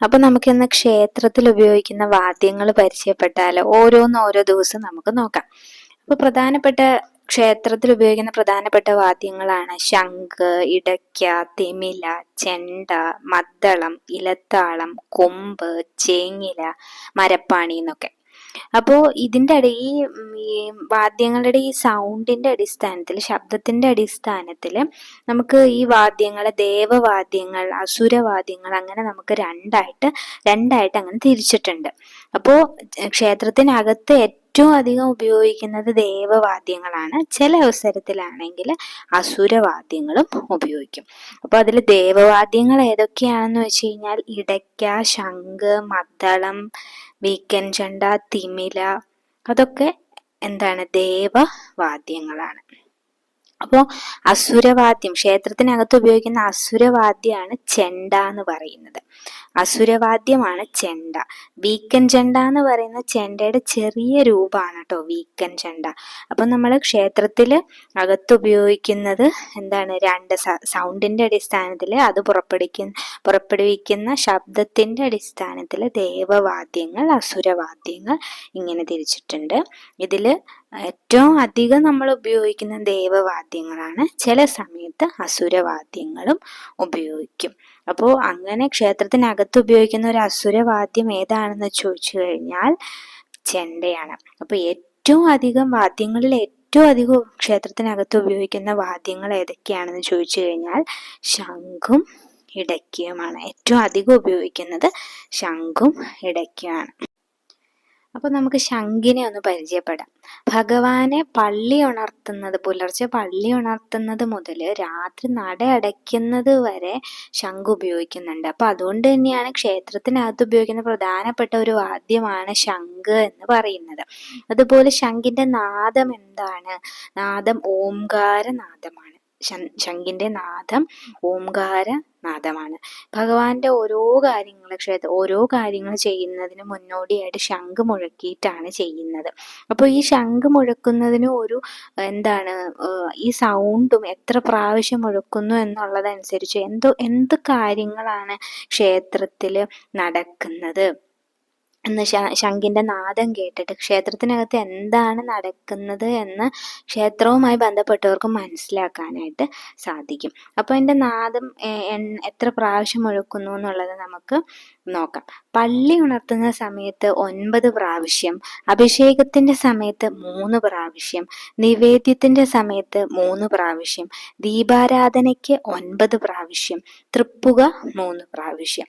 അപ്പൊ നമുക്കിന്ന് ക്ഷേത്രത്തിൽ ഉപയോഗിക്കുന്ന വാദ്യങ്ങൾ പരിചയപ്പെട്ടാലോ? ഓരോ ദിവസം നമുക്ക് നോക്കാം. അപ്പൊ ക്ഷേത്രത്തിൽ ഉപയോഗിക്കുന്ന പ്രധാനപ്പെട്ട വാദ്യങ്ങളാണ് ശംഖ്, ഇടയ്ക്ക, തിമില, ചെണ്ട, മദ്ദളം, ഇലത്താളം, കൊമ്പ്, ചേങ്ങില, മരപ്പാണി എന്നൊക്കെ. അപ്പോൾ ഈ വാദ്യങ്ങളുടെ ഈ സൗണ്ടിന്റെ അടിസ്ഥാനത്തിൽ, ശബ്ദത്തിന്റെ അടിസ്ഥാനത്തിൽ നമുക്ക് ഈ വാദ്യങ്ങളെ ദേവവാദ്യങ്ങൾ, അസുരവാദ്യങ്ങൾ, അങ്ങനെ നമുക്ക് രണ്ടായിട്ട് അങ്ങനെ തിരിച്ചിട്ടുണ്ട്. അപ്പോൾ ക്ഷേത്രത്തിനകത്ത് ഏറ്റവും അധികം ഉപയോഗിക്കുന്നത് ദേവവാദ്യങ്ങളാണ്. ചില അവസരത്തിലാണെങ്കിൽ അസുരവാദ്യങ്ങളും ഉപയോഗിക്കും. അപ്പോൾ അതിൽ ദേവവാദ്യങ്ങൾ ഏതൊക്കെയാണെന്ന് വെച്ച് കഴിഞ്ഞാൽ ഇടയ്ക്ക, ശംഖ്, മദ്ദളം, വീക്കൻ ചെണ്ട, തിമില, അതൊക്കെ ദേവവാദ്യങ്ങളാണ്. അപ്പോൾ അസുരവാദ്യം, ക്ഷേത്രത്തിനകത്ത് ഉപയോഗിക്കുന്ന അസുരവാദ്യമാണ് ചെണ്ട എന്ന് പറയുന്നത്. അസുരവാദ്യമാണ് ചെണ്ട. വീക്കൻ ചെണ്ട എന്ന് പറയുന്ന ചെണ്ടയുടെ ചെറിയ രൂപമാണ് കേട്ടോ വീക്കൻ ചെണ്ട. അപ്പം നമ്മൾ ക്ഷേത്രത്തിൽ അകത്ത് ഉപയോഗിക്കുന്നത് രണ്ട് സൗണ്ടിന്റെ അടിസ്ഥാനത്തിൽ, അത് പുറപ്പെടുവിക്കുന്ന ശബ്ദത്തിന്റെ അടിസ്ഥാനത്തിൽ ദേവവാദ്യങ്ങൾ, അസുരവാദ്യങ്ങൾ ഇങ്ങനെ തിരിച്ചിട്ടുണ്ട്. ഇതിൽ ഏറ്റവും അധികം നമ്മൾ ഉപയോഗിക്കുന്ന ദേവവാദ്യങ്ങളാണ്. ചില സമയത്ത് അസുരവാദ്യങ്ങളും ഉപയോഗിക്കും. അപ്പോൾ അങ്ങനെ ക്ഷേത്രത്തിനകത്ത് ഉപയോഗിക്കുന്ന ഒരു അസുരവാദ്യം ഏതാണെന്ന് ചോദിച്ചു കഴിഞ്ഞാൽ ചെണ്ടയാണ്. അപ്പോൾ വാദ്യങ്ങളിൽ ഏറ്റവും അധികം ക്ഷേത്രത്തിനകത്ത് ഉപയോഗിക്കുന്ന വാദ്യങ്ങൾ ഏതൊക്കെയാണെന്ന് ചോദിച്ചു കഴിഞ്ഞാൽ ശംഖും ഇടയ്ക്കയുമാണ്. ഏറ്റവും അധികം ഉപയോഗിക്കുന്നത് ശംഖും ഇടയ്ക്കയുമാണ്. അപ്പൊ നമുക്ക് ശംഖിനെ ഒന്ന് പരിചയപ്പെടാം. ഭഗവാനെ പുലർച്ചെ പള്ളി ഉണർത്തുന്നത് മുതൽ രാത്രി നട അടയ്ക്കുന്നത് വരെ ശംഖ് ഉപയോഗിക്കുന്നുണ്ട്. അപ്പൊ അതുകൊണ്ട് തന്നെയാണ് ക്ഷേത്രത്തിനകത്ത് ഉപയോഗിക്കുന്ന പ്രധാനപ്പെട്ട ഒരു വാദ്യമാണ് ശംഖ് എന്ന് പറയുന്നത്. അതുപോലെ ശംഖിന്റെ നാദം എന്താണ്? നാദം ഓംകാരനാദമാണ്. ശംഖിന്റെ നാദം ഓംകാരനാദമാണ്. ഭഗവാന്റെ ഓരോ കാര്യങ്ങൾ ചെയ്യുന്നതിന് മുന്നോടിയായിട്ട് ശംഖ് മുഴക്കിയിട്ടാണ് ചെയ്യുന്നത്. അപ്പോൾ ഈ ശംഖ് മുഴക്കുന്നതിന് ഈ സൗണ്ടും എത്ര പ്രാവശ്യം മുഴക്കുന്നു എന്നുള്ളതനുസരിച്ച് എന്ത് കാര്യങ്ങളാണ് ക്ഷേത്രത്തിൽ നടക്കുന്നത് എന്ന് ശംഖിന്റെ നാദം കേട്ടിട്ട് ക്ഷേത്രത്തിനകത്ത് എന്താണ് നടക്കുന്നത് എന്ന് ക്ഷേത്രവുമായി ബന്ധപ്പെട്ടവർക്ക് മനസ്സിലാക്കാനായിട്ട് സാധിക്കും. അപ്പോൾ അതിന്റെ നാദം എത്ര പ്രാവശ്യം മുഴക്കുന്നു എന്നുള്ളത് നമുക്ക് നോക്കാം. പള്ളി ഉണർത്തുന്ന സമയത്ത് 9 പ്രാവശ്യം, അഭിഷേകത്തിന്റെ സമയത്ത് 3 പ്രാവശ്യം, നിവേദ്യത്തിന്റെ സമയത്ത് 3 പ്രാവശ്യം, ദീപാരാധനയ്ക്ക് 9 പ്രാവശ്യം, തൃപ്പുക 3 പ്രാവശ്യം.